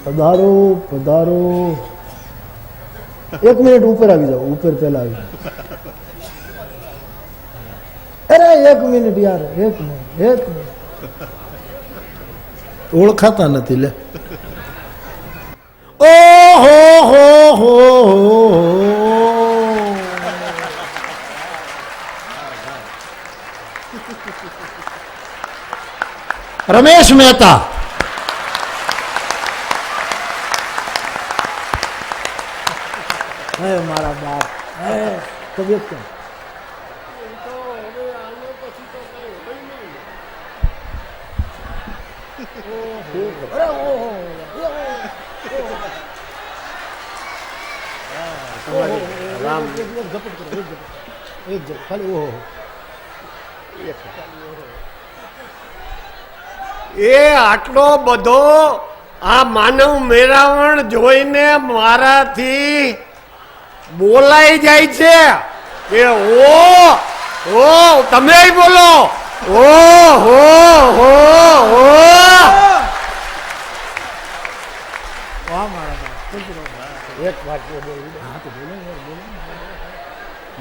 પધારો પધારો. એક મિનિટ ઉપર આવી જાઓ, ઉપર પેલા આવી જાઓ. અરે એક મિનિટ યાર, એક મિનિટ. ઓળખાતા નથી લે. ઓહો હો હો. રમેશ મહેતા. હે મારા બાપ, હે તબિયત કેમ? એ આટલો બધો આ માનવ મેળાવણ જોઈને મારાથી બોલાઈ જાય છે કે ઓ તમે બોલો. ઓ હો હો હો.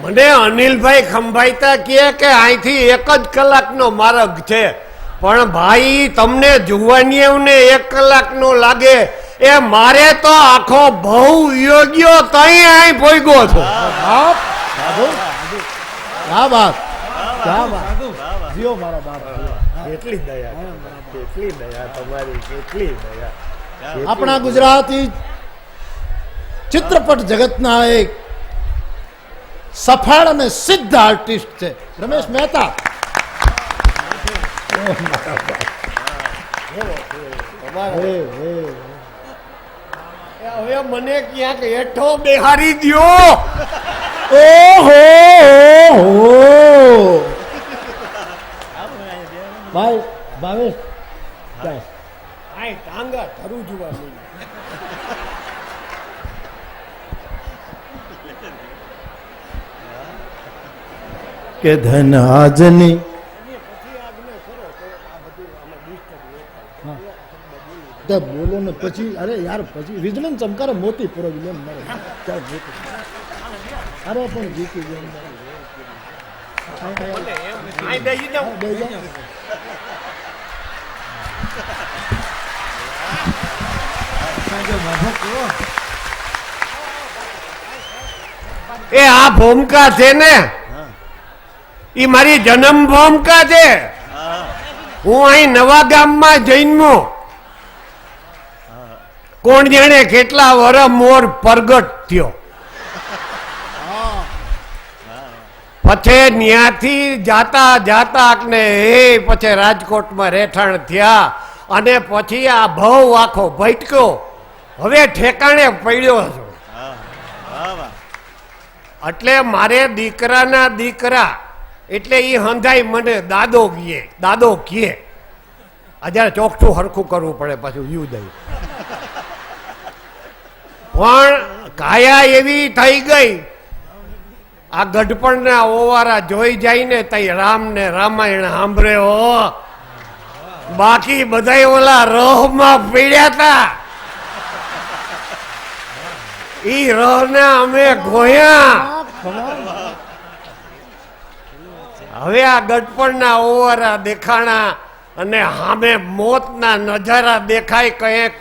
મને અનિલભાઈ ખંભાઈતા કે અહીંથી 1 જ કલાકનો માર્ગ છે, પણ ભાઈ તમને જુવાનીઓને 1 કલાકનો લાગે. એ મારે તો આખો બહુ યોગ્ય તઈ અહીં ભોગ્યો છો. કેટલી દયા, કેટલી દયા તમારી, કેટલી દયા. આપણા ગુજરાતી ચિત્રપટ જગતના એક સફળ અને સિદ્ધ આર્ટિસ્ટ છે રમેશ મહેતા. હવે મને ક્યાંક હેઠો બેહારી દ્યો. ઓહો ભાઈ ભાવેશ ટાંગા ધરું જોવા મળ્યું. કે ધન આજની બોલો ને પછી. અરે યાર પછી વીજળી ચમકારે મોતી પુરવી લે મારે. અરે પણ જીતી ગયો. એ આ ભૂમિકા છે ને, ઈ મારી જન્મ ભૂમિકા છે. હું અહીં નવા ગામમાં જન્મો. કોણ જાણે કેટલા વર્ષ મોર પ્રગટ થયો. પછી ત્યાંથી જાતા જાતા ને પછી રાજકોટમાં રહેઠાણ થયા, અને પછી આ ભાવ આખો ભટક્યો. હવે ઠેકાણે પડ્યો છું. એટલે મારે દીકરાના દીકરા એટલે એ હંધાઈ મને દાદો કહે. આજે ચોખ્ઠું હરખું કરવું પડે પાછું વ્યૂ દઈ. પણ કાયા એવી થઈ ગઈ, આ ગઢપણના ઓવારા જોઈ જાય ને તઈ રામ ને રામાયણ સાંભળે હો. બાકી બધા ઓલા રહમાં પીડ્યા હતા. ઈ રહને અમે ગોયા. હવે આ ગઢપણના ઓવારા દેખાણા અને સામે મોતના નજારા દેખાય. કંઈક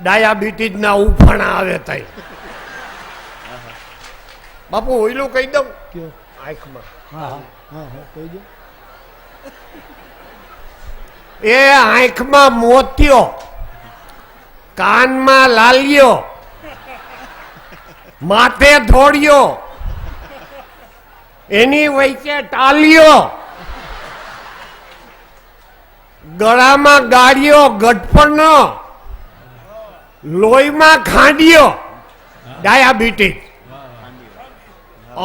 ડાયાબિટીસના ઉફાણા આવે તઈ. બાપુ ઓઈલું કહી દઉં આંખમાં. એ આંખમાં મોતિયો, કાનમાં લાલિયો, માથે ધોળિયો, એની વચ્ચે ટાલિયો, ગળામાં ગાળિયો ગઢપણનો, લોહીમાં ખાંડિયો ડાયાબિટીસ,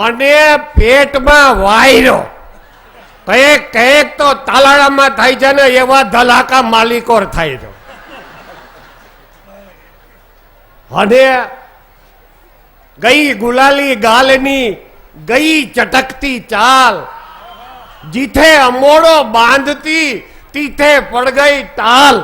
અને પેટમાં વાયરો. કઈક તો તાલાળામાં થાય છે ને એવા ધલાકા માલિકોર થાય છે. અને ગઈ ગુલાલી ગાલની ગઈ ચટકતી ચાલ, જીથે અમોડો બાંધતી તીથે પડ ગઈ તાલ.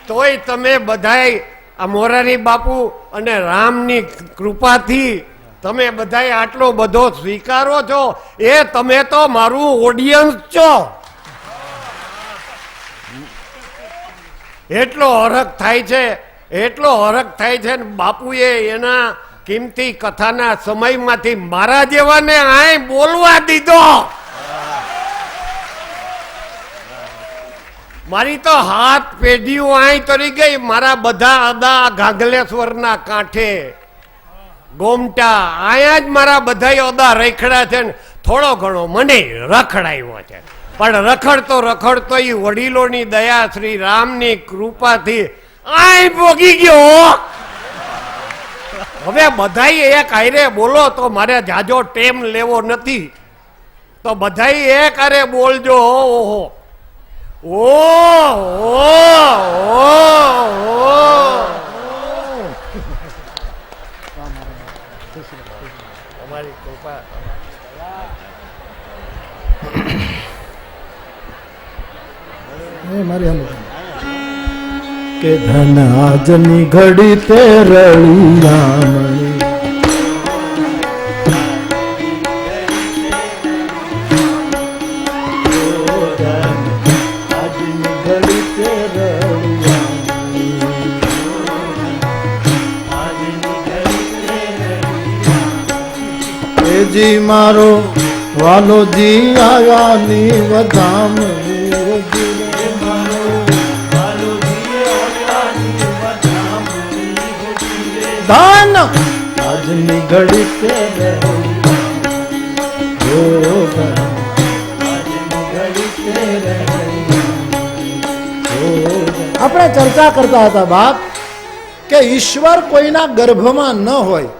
તોય તમે બધાય આ મોરારી બાપુ અને રામની કૃપાથી તમે બધાય આટલો બધો સ્વીકારો છો. એ તમે તો મારું ઓડિયન્સ છો. એટલો હરખ થાય છે, એટલો હરખ થાય છે ને બાપુએ એના કિંમતી કથાના સમયમાંથી મારા જેવાને આય બોલવા દીધો. મારી તો હાથ પેઢીઓ આય તરી ગઈ. મારા બધા અદા ગાંગલેશ્વરના કાંઠે ગોમટા આયા જ મારા બધા અદા રખડા છે ને થોડો ઘણો મને રખડાયો છે. પણ રખડતો રખડતો એ વડીલોની દયા શ્રી રામની કૃપાથી આય ભોગી ગયો. હવે બધાય એક હારે બોલો તો મારે જાજો ટેમ લેવો નથી, તો બધાય એક હારે બોલજો. ઓહો અમારી કૃપા. મારી હમ કે ધન આજની ઘડી તે રળિયામણી જી મારો વાલોજી આવ્યાની વધામ દાન આજની ઘડી તે આપણે ચર્ચા કરતા હતા બાપ કે ઈશ્વર કોઈના ગર્ભમાં ન હોય.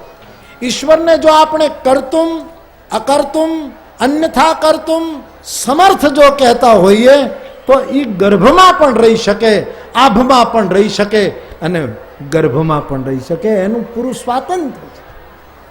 ઈશ્વરને જો આપણે કર્તુમ અકર્તુમ અન્યથા કર્તુમ સમર્થ જો કહેતા હોઈએ તો એ ગર્ભમાં પણ રહી શકે, આભમાં પણ રહી શકે અને ગર્ભમાં પણ રહી શકે. એનું પૂરું સ્વાતંત્ર્ય.